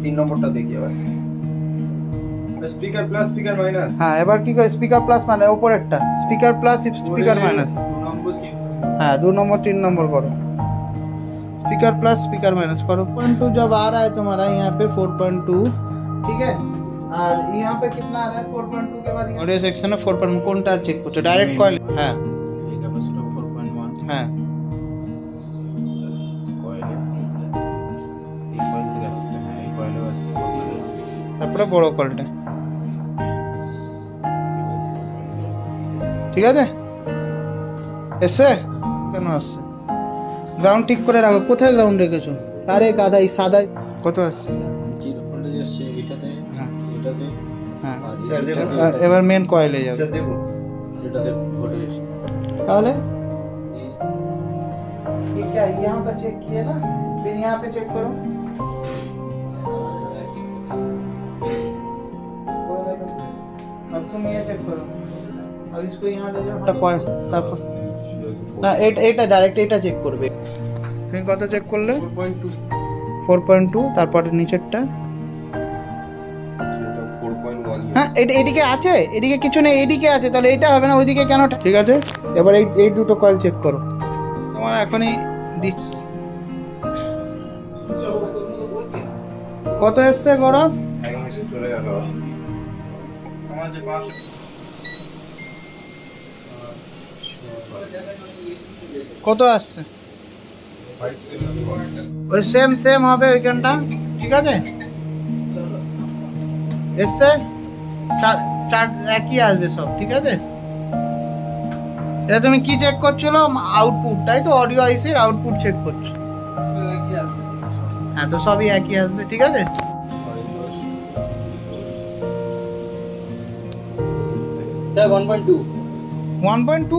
3 নম্বরটা দেখি এবার। Speaker plus speaker minus. হ্যাঁ এবার কি করে স্পিকার প্লাস মানে উপরেরটা স্পিকার প্লাস স্পিকার মাইনাস। 2 নম্বর 3 हाँ 2 नंबर 3 नंबर करो स्पीकर प्लस स्पीकर माइनस करो 4.2 जब आ रहा है तुम्हारा यहाँ पे 4.2 ठीक है और यहाँ पे कितना आ रहा है 4.2 के बाद ऑडियो सेक्शन में 4.1 कौन टा चेक করছো डायरेक्ट कॉइल हाँ এই ক্যাপাসিটর 4.1 हाँ কয়েল এই কয়েল থেকে আসছে হ্যাঁ এই কয়েলে আসছে তারপরে বড় কলটা ঠিক আছে এসে কেন আসছে গ্রাউন্ড ঠিক করে রাখো কোথায় গ্রাউন্ড রেখেছো আরে গাধা এই সাদা কত আসছে 0 ভোল্টেজ আসছে এটাতে হ্যাঁ এটাতে হ্যাঁ আর এবার মেন কয়েলে যাবে দেখো এটাতে ভোল্টেজ ताहले ये क्या यहाँ पर चेक किए ना फिर यहाँ पे चेक करो अब तुम ये चेक करो अब इसको यहाँ ले जाओ তারপর না এটা ডাইরেক্ট এটা চেক করবে তুমি কত চেক করলে 4.2 তারপর নিচেরটা হ্যাঁ এদিকে আছে এদিকে কিছু নেই এদিকে আছে তাহলে এটা হবে না ওইদিকে কেন ঠিক আছে এবার এই দুটো কয়েল চেক করো তোমার এখনই দিচ্ছি কত এসছে গরম চলে গেল আমার যে 500 কত আসছে ওই সেম হবে ওইখানটা ঠিক আছে এসছে চার একই আসবে সব ঠিক আছে এটা তুমি কি চেক করছিলো আউটপুট তাই তো অডিও আইসির আউটপুট চেক করছো হ্যাঁ তো সবই একই আসবে ঠিক আছে স্যার 1.2 1.2